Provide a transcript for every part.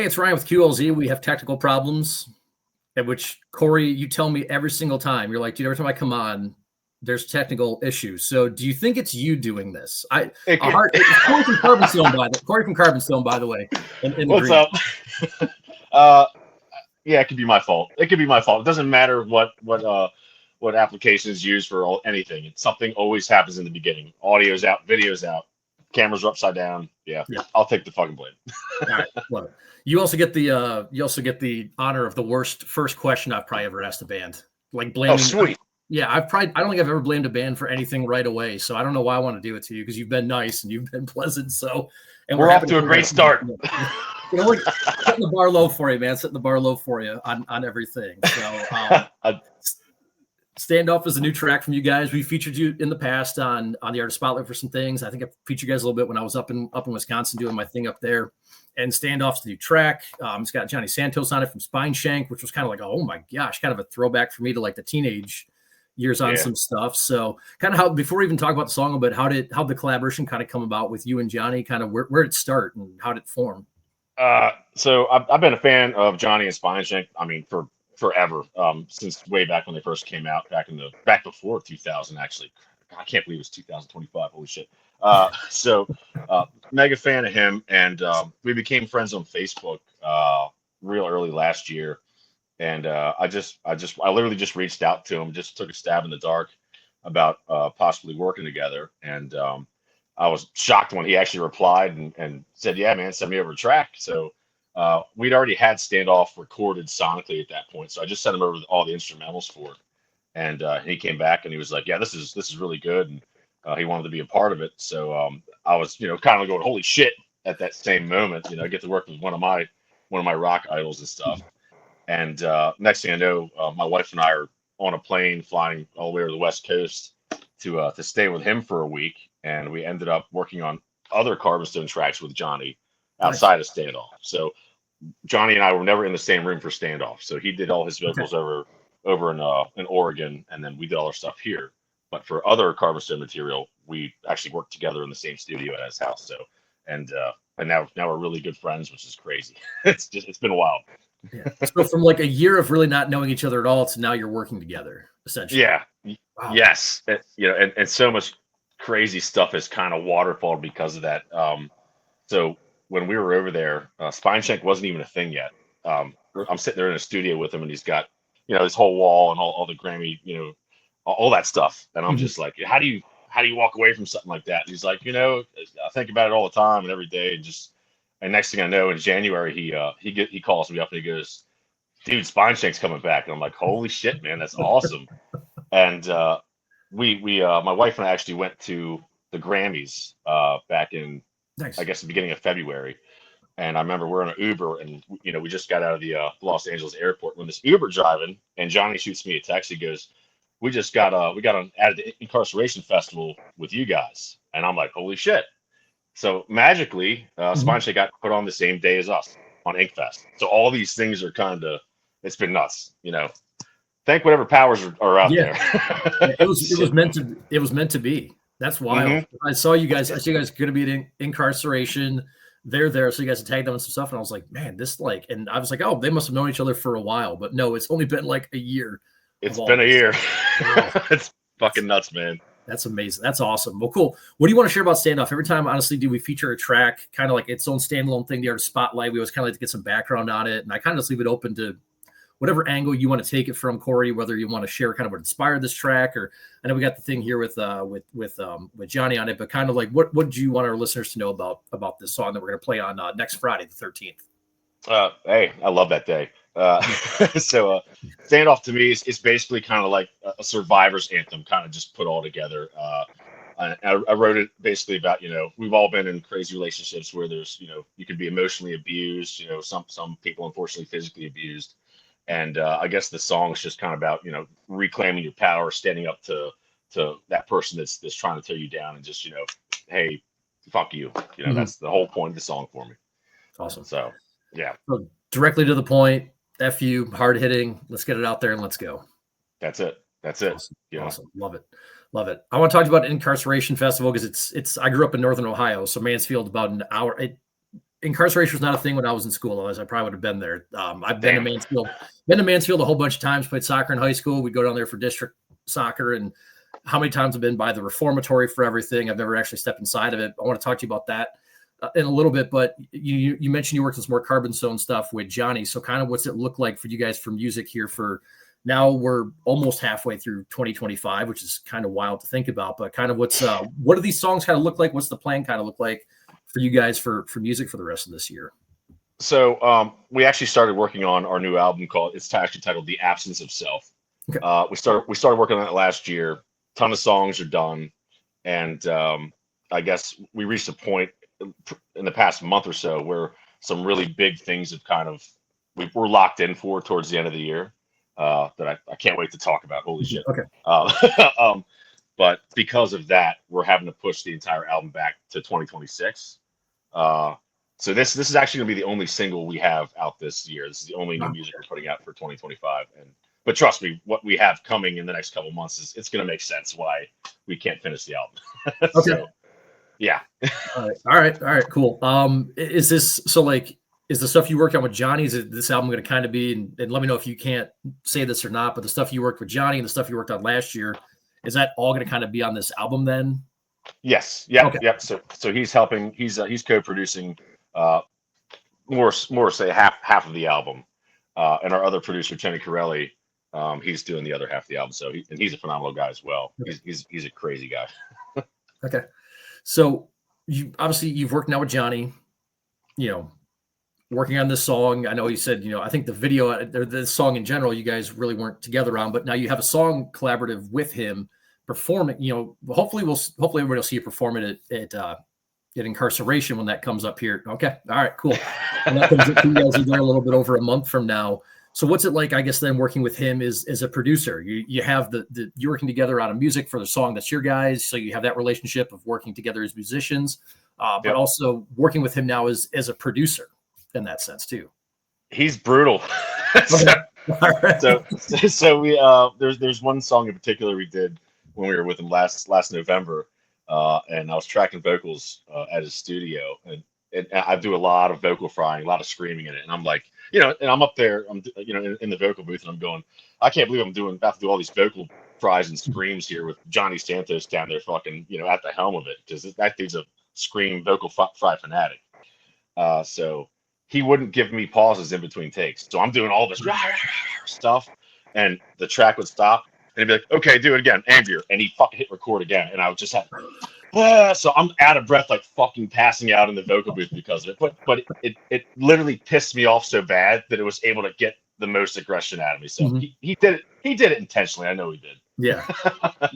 it's Ryan with QLZ. We have technical problems, at which, Corey, you tell me every single time. You're like, dude, every time I come on, there's technical issues. So do you think it's you doing this? Corey from Carbonstone, by the way. What's up? Yeah, it could be my fault. It doesn't matter what application is used for anything. Something always happens in the beginning. Audio's out, video's out, cameras are upside down. Yeah. I'll take the fucking blame. All right, love it. You also get the honor of the worst first question I've probably ever asked a band. Like blaming. Oh, sweet. Yeah, I don't think I've ever blamed a band for anything right away. So I don't know why I want to do it to you, because you've been nice and you've been pleasant. So, and we're off to a great start. We're setting the bar low for you, man. Setting the bar low for you on everything. So, Standoff is a new track from you guys. We featured you in the past on the Artist Spotlight for some things. I think I featured you guys a little bit when I was up in Wisconsin doing my thing up there. And Standoff's the new track. It's got Jonny Santos on it from Spineshank, which was kind of like, oh my gosh, kind of a throwback for me to like the teenage years on some stuff. So kind of how, before we even talk about the song a bit, how the collaboration kind of come about with you and Jonny? Kind of where did it start and how did it form? So I've been a fan of Jonny and Spineshank, I mean, for forever, since way back when they first came out, back before 2000, actually. I can't believe it's 2025. Holy shit. Mega fan of him, and we became friends on Facebook real early last year. And I literally just reached out to him, just took a stab in the dark about possibly working together. And I was shocked when he actually replied and said, yeah, man, send me over a track. So we'd already had Standoff recorded sonically at that point. So I just sent him over all the instrumentals for it. And he came back and he was like, yeah, this is really good. And he wanted to be a part of it. So I was, kind of going, holy shit, at that same moment. I get to work with one of my rock idols and stuff. And next thing I know, my wife and I are on a plane flying all the way to the West Coast to stay with him for a week. And we ended up working on other Carbonstone tracks with Jonny outside of Standoff. So Jonny and I were never in the same room for Standoff. So he did all his vocals over in Oregon, and then we did all our stuff here. But for other Carbonstone material, we actually worked together in the same studio at his house. So and now we're really good friends, which is crazy. It's been wild. Yeah. So from like a year of really not knowing each other at all to now you're working together, essentially. Yeah. Wow. Yes. And so much crazy stuff has kind of waterfalled because of that. So when we were over there, Spineshank wasn't even a thing yet. I'm sitting there in a studio with him, and he's got, this whole wall and all the Grammy, all that stuff. And I'm just like, how do you walk away from something like that? And he's like, I think about it all the time and every day, and next thing I know, in January, he calls me up and he goes, dude, Spineshank's coming back. And I'm like, holy shit, man, that's awesome. And my wife and I actually went to the Grammys back in, I guess, the beginning of February. And I remember we're in an Uber, and we just got out of the Los Angeles airport when this Uber driving, and Jonny shoots me a text. He goes, we got added to Incarceration Festival with you guys. And I'm like, holy shit. So magically, Spineshank got put on the same day as us on Inkfest. So all these things are it's been nuts, Thank whatever powers are out there. It was meant to be. That's wild. Mm-hmm. I saw you guys going to be in Incarceration. They're there, so you guys tagged them and some stuff, and I was like, man, and I was like, oh, they must have known each other for a while, but no, it's only been like a year. It's been a year. Wow. It's fucking nuts, man. That's amazing. That's awesome. Well, cool. What do you want to share about Standoff? Every time, honestly, we feature a track, kind of like its own standalone thing, the Artist Spotlight. We always kind of like to get some background on it, and I kind of just leave it open to whatever angle you want to take it from, Corey. Whether you want to share kind of what inspired this track, or I know we got the thing here with Jonny on it, but kind of like what do you want our listeners to know about this song that we're going to play on next Friday, the 13th? Hey, I love that day. So Standoff to me is basically kind of like a survivor's anthem, kind of just put all together. I wrote it basically about, we've all been in crazy relationships where there's, you could be emotionally abused, some people unfortunately physically abused. And I guess the song's just kind of about, reclaiming your power, standing up to that person that's trying to tear you down, and just, hey, fuck you. That's the whole point of the song for me. Awesome. So, yeah. So directly to the point, F you, hard hitting. Let's get it out there and let's go. That's it. Awesome. Awesome. Love it. I want to talk about Incarceration Festival because it's I grew up in Northern Ohio, so Mansfield about an hour. incarceration was not a thing when I was in school. Otherwise, I probably would have been there. I've been to Mansfield a whole bunch of times. Played soccer in high school. We'd go down there for district soccer, and how many times I've been by the reformatory for everything. I've never actually stepped inside of it. I want to talk to you about that in a little bit. But you mentioned you worked on some more Carbonstone stuff with Jonny. So kind of what's it look like for you guys for music here for now? We're almost halfway through 2025, which is kind of wild to think about. But kind of what do these songs kind of look like? What's the plan kind of look like for you guys for music for the rest of this year? So we actually started working on our new album it's actually titled The Absence of Self. Okay. We started working on it last year. Ton of songs are done. And I guess we reached a point in the past month or so where some really big things have we're locked in for towards the end of the year that I can't wait to talk about. Holy shit. Okay. But because of that, we're having to push the entire album back to 2026. So this is actually going to be the only single we have out this year. This is the only new music we're putting out for 2025. But trust me, what we have coming in the next couple of months it's going to make sense why we can't finish the album. Okay. So, yeah. All right, cool. Is the stuff you worked on with Jonny, is this album going to kind of be, and let me know if you can't say this or not, but the stuff you worked with Jonny and the stuff you worked on last year, is that all going to kind of be on this album then? Yes. Yeah. Okay. Yep. So he's helping. He's co-producing more say half of the album, and our other producer Tony Corelli, he's doing the other half of the album. So he's a phenomenal guy as well. Okay. He's a crazy guy. Okay. So you've worked now with Jonny, working on this song. I know you said, I think the video or the song in general, you guys really weren't together on, but now you have a song collaborative with him performing, hopefully everybody will see you perform it at Incarceration when that comes up here. Okay. All right, cool. And that comes up to you guys there a little bit over a month from now. So what's it like, I guess, then working with him as a producer? You have you're working together on a music for the song that's your guys. So you have that relationship of working together as musicians, but also working with him now as a producer in that sense too. He's brutal. So we there's one song in particular we did when we were with him last November, and I was tracking vocals at his studio, and I do a lot of vocal frying, a lot of screaming in it, and I'm like, and I'm up there, I'm in the vocal booth, and I'm going, I can't believe I'm about to do all these vocal fries and screams here with Jonny Santos down there fucking at the helm of it, because that dude's a scream vocal fry fanatic. So he wouldn't give me pauses in between takes, so I'm doing all this stuff, and the track would stop. And he'd be like, okay, do it again, angrier. And he fucking hit record again. And I would just have, so I'm out of breath, like fucking passing out in the vocal booth because of it. But it literally pissed me off so bad that it was able to get the most aggression out of me. So he did it intentionally. I know he did. Yeah,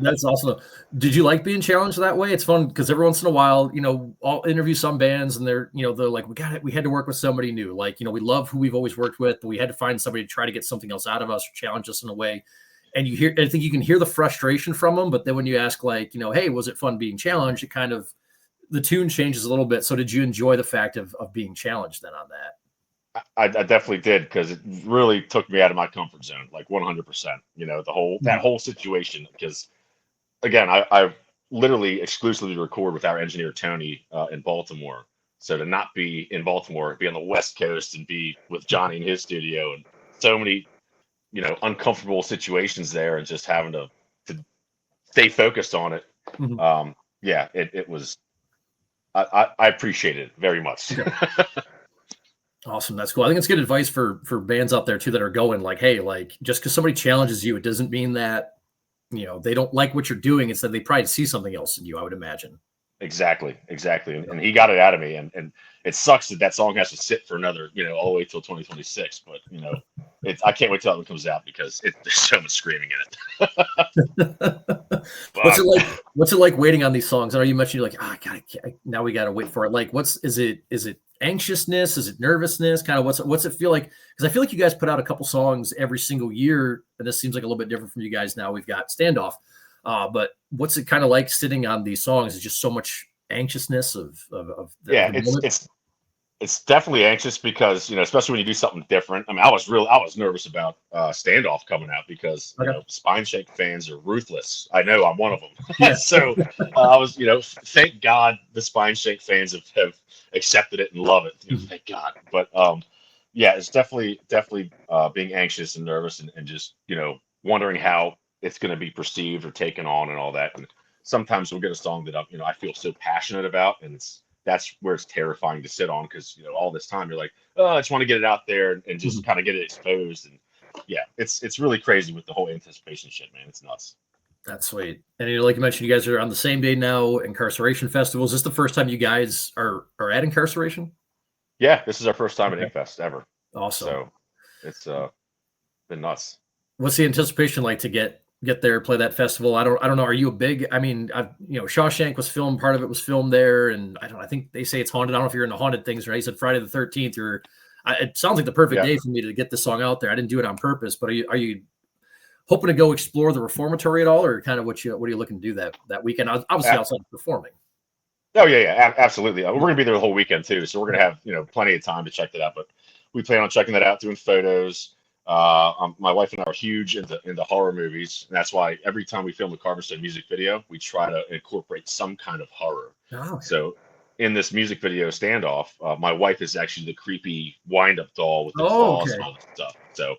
that's awesome. Did you like being challenged that way? It's fun because every once in a while, I'll interview some bands and they're like, we had to work with somebody new. Like, we love who we've always worked with, but we had to find somebody to try to get something else out of us or challenge us in a way. And I think you can hear the frustration from them, but then when you ask hey, was it fun being challenged? It kind of, the tune changes a little bit. So did you enjoy the fact of being challenged then on that? I definitely did, because it really took me out of my comfort zone, like 100%, that whole situation. Because again, I literally exclusively record with our engineer, Tony, in Baltimore. So to not be in Baltimore, be on the West Coast and be with Jonny in his studio, and so many uncomfortable situations there, and just having to stay focused on it. It was, I appreciate it very much. Awesome. That's cool. I think it's good advice for bands out there too, that are going like, hey, like just because somebody challenges you, it doesn't mean that, they don't like what you're doing. It's that they probably see something else in you, I would imagine. Exactly. And he got it out of me. And it sucks that song has to sit for another, all the way till 2026. But, I can't wait till that one comes out, because there's so much screaming in it. What's it like waiting on these songs? I know you mentioned you're like, now we got to wait for it. Like, is it anxiousness? Is it nervousness? Kind of what's it feel like? Because I feel like you guys put out a couple songs every single year, and this seems like a little bit different from you guys now. We've got Standoff. But what's it kind of like sitting on these songs? Is just so much anxiousness of it's It's definitely anxious because, especially when you do something different. I mean, I was nervous about Standoff coming out because, Okay. Spineshank fans are ruthless. I know I'm one of them. Yeah. So I was, thank God the Spineshank fans have accepted it and love it. Thank God. But yeah, it's definitely being anxious and nervous and just, wondering how it's going to be perceived or taken on and all that. And sometimes we'll get a song that I feel so passionate about, and that's where it's terrifying to sit on because all this time you're like, oh, I just want to get it out there and just kind of get it exposed. And yeah, it's really crazy with the whole anticipation shit, man. It's nuts. That's sweet. And like you mentioned, you guys are on the same day now. Incarceration Festival. Is this the first time you guys are at Incarceration? Yeah, this is our first time at Inkfest ever. Awesome. So it's been nuts. What's the anticipation like to get there, play that festival? I don't know. Are you a big? I mean, Shawshank was filmed. Part of it was filmed there, and I think they say it's haunted. I don't know if you're into haunted things, right? You said Friday the 13th. It sounds like the perfect day for me to get this song out there. I didn't do it on purpose, but are you hoping to go explore the reformatory at all, or kind of what are you looking to do that weekend? Obviously outside of performing. Oh yeah, absolutely. We're gonna be there the whole weekend too, so we're gonna have plenty of time to check that out. But we plan on checking that out, doing photos. My wife and I are huge into horror movies, and that's why every time we film a Carbonstone music video, we try to incorporate some kind of horror. Oh, okay. So in this music video, Standoff, my wife is actually the creepy wind-up doll with the claws and all that stuff. So,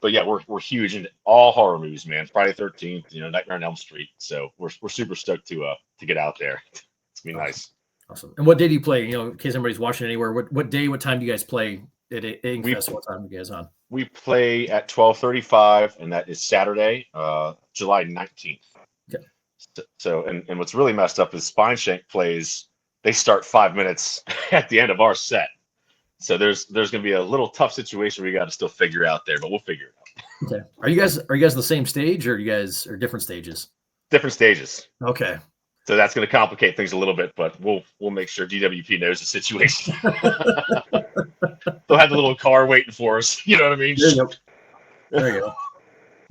but yeah, we're huge into all horror movies, man. Friday 13th, Nightmare on Elm Street. So we're super stoked to get out there. It's gonna be nice. Awesome. And what day do you play? In case anybody's watching anywhere, what day, what time do you guys play at Inkfest? What time are you guys on? We play at 12:35, and that is Saturday, July 19th. Okay. So, and what's really messed up is Spineshank plays. They start 5 minutes at the end of our set. So there's going to be a little tough situation we got to still figure out there, but we'll figure it out. Okay. Are you guys the same stage, or you guys are different stages? Different stages. Okay. So that's going to complicate things a little bit, but we'll make sure DWP knows the situation. They'll have the little car waiting for us. You know what I mean? There you go.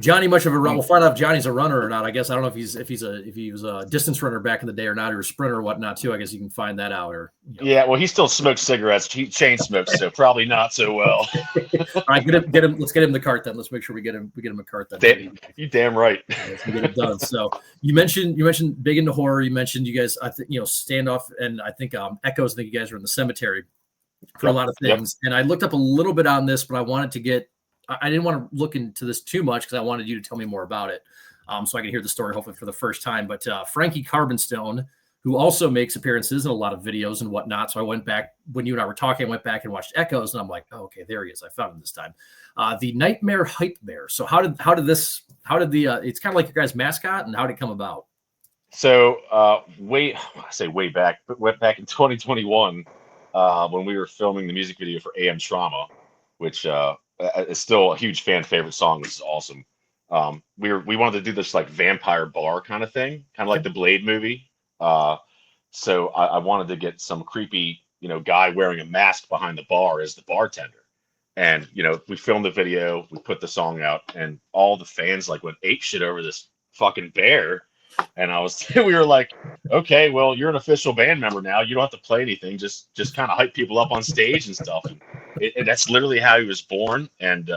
Johnny, much of a runner. We'll find out if Johnny's a runner or not. I guess I don't know if he was a distance runner back in the day or not, or a sprinter or whatnot too. I guess you can find that out. Or yeah, well, he still smokes cigarettes. He chain smokes, so probably not so well. All right, get him. Let's get him the cart then. Let's make sure we get him a cart then. You damn right. Let's get it done. So you mentioned big into horror. You mentioned you guys. I think Standoff, and I think Echoes. I think you guys are in the cemetery for a lot of things. And I looked up a little bit on this, but I wanted to get. I didn't want to look into this too much because I wanted you to tell me more about it, so I can hear the story hopefully for the first time. But Frankie Carbonstone, who also makes appearances in a lot of videos and whatnot. So I went back when you and I were talking. I went back and watched Echoes, and I'm like, oh, okay, there he is. I found him this time. The Nightmare Hype Bear. So how did the it's kind of like your guys' mascot, and how did it come about? So way back in 2021 when we were filming the music video for AM Trauma, which is still a huge fan favorite song. This is awesome. We wanted to do this like vampire bar kind of thing, kind of like the Blade movie. So I wanted to get some creepy, guy wearing a mask behind the bar as the bartender. And, we filmed the video, we put the song out, and all the fans like went ape shit over this fucking bear. And we were like, okay, well, you're an official band member now. You don't have to play anything. Just kind of hype people up on stage and stuff. And that's literally how he was born. And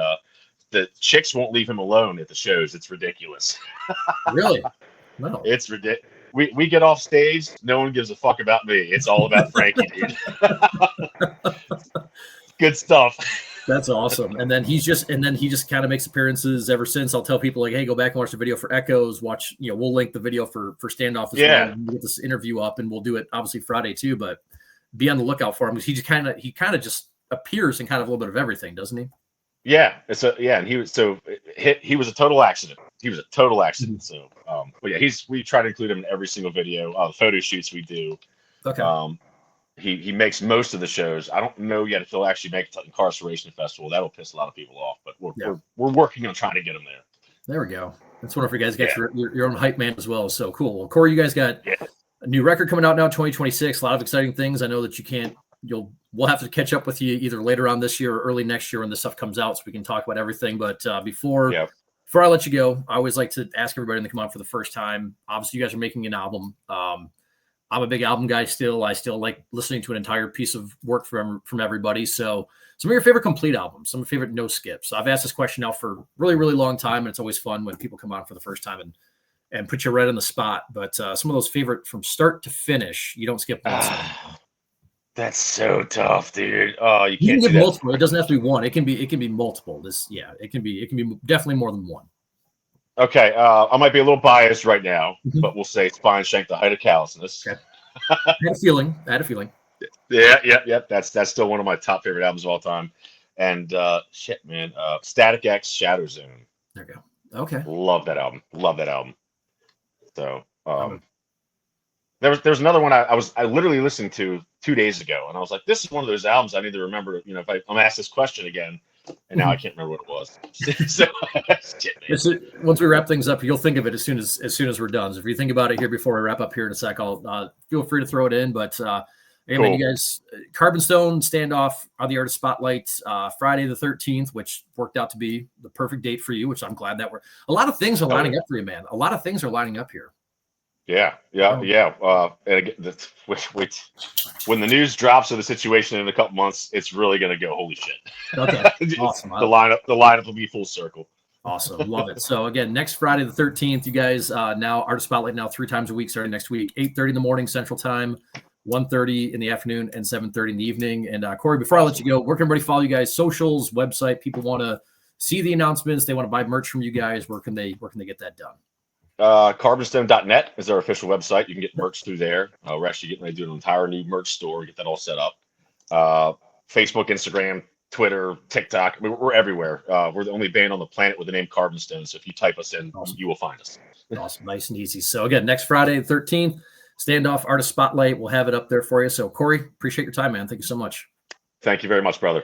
the chicks won't leave him alone at the shows. It's ridiculous. Really? No. It's ridiculous. We get off stage. No one gives a fuck about me. It's all about Frankie, dude. Good stuff. That's awesome. And then he just kind of makes appearances ever since. I'll tell people like, hey, go back and watch the video for Echoes. Watch, we'll link the video for Standoff as well. And we'll get this interview up, and we'll do it obviously Friday too. But be on the lookout for him because he kind of just appears in kind of a little bit of everything, doesn't he? Yeah, and he was a total accident. He was a total accident. So, but yeah, we try to include him in every single video. The photo shoots we do. Okay. He makes most of the shows. I don't know yet if he'll actually make it to Incarceration Festival. That'll piss a lot of people off, but we're working on trying to get him there. There we go. That's wonderful. You guys get your own hype man as well. So cool. Well, Corey, you guys got a new record coming out now, 2026. A lot of exciting things. I know that we'll have to catch up with you either later on this year or early next year when this stuff comes out so we can talk about everything. But before I let you go, I always like to ask everybody to come on for the first time. Obviously, you guys are making an album. I'm a big album guy still. I still like listening to an entire piece of work from everybody. So some of your favorite complete albums, some of your favorite no skips. I've asked this question now for a really, really long time, and it's always fun when people come on for the first time and put you right on the spot. But some of those favorite from start to finish, you don't skip one. That's so tough, dude. Oh, you can can't give do that. Multiple. It doesn't have to be one. It can be multiple. It can be definitely more than one. Okay, I might be a little biased right now, but we'll say Spineshank, The Height of Callousness. Okay. I had a feeling. Yeah. That's still one of my top favorite albums of all time. And shit, man, Static X, Shadow Zone. There you go. Okay. Love that album. So there's another one I literally listened to 2 days ago, and I was like, this is one of those albums I need to remember. You know, if I'm asked this question again. And now I can't remember what it was. So, shit, once we wrap things up, you'll think of it as soon as we're done. So if you think about it here before we wrap up here in a sec, I'll feel free to throw it in. But anyway, cool. You guys, Carbonstone, Standoff on the Artist Spotlight, Friday the 13th, which worked out to be the perfect date for you. Which I'm glad that a lot of things are lining up for you, man. A lot of things are lining up here. Yeah. And again, when the news drops of the situation in a couple months, it's really going to go, holy shit. Okay, awesome. The lineup will be full circle. Awesome, love it. So again, next Friday the 13th, you guys now Artist Spotlight now 3 times a week starting next week, 8:30 in the morning Central Time, 1:30 in the afternoon, and 7:30 in the evening. And Corey, before I let you go, where can everybody follow you guys? Socials, website. People want to see the announcements. They want to buy merch from you guys. Where can they get that done? Carbonstone.net is our official website. You can get merch through there. We're actually getting ready to do an entire new merch store, get that all set up. Facebook, Instagram, Twitter, TikTok. I mean, we're everywhere. We're the only band on the planet with the name Carbonstone. So if you type us in, awesome. You will find us. Awesome. Nice and easy. So again, next Friday, the 13th, Standoff Artist Spotlight. We'll have it up there for you. So Corey, appreciate your time, man. Thank you so much. Thank you very much, brother.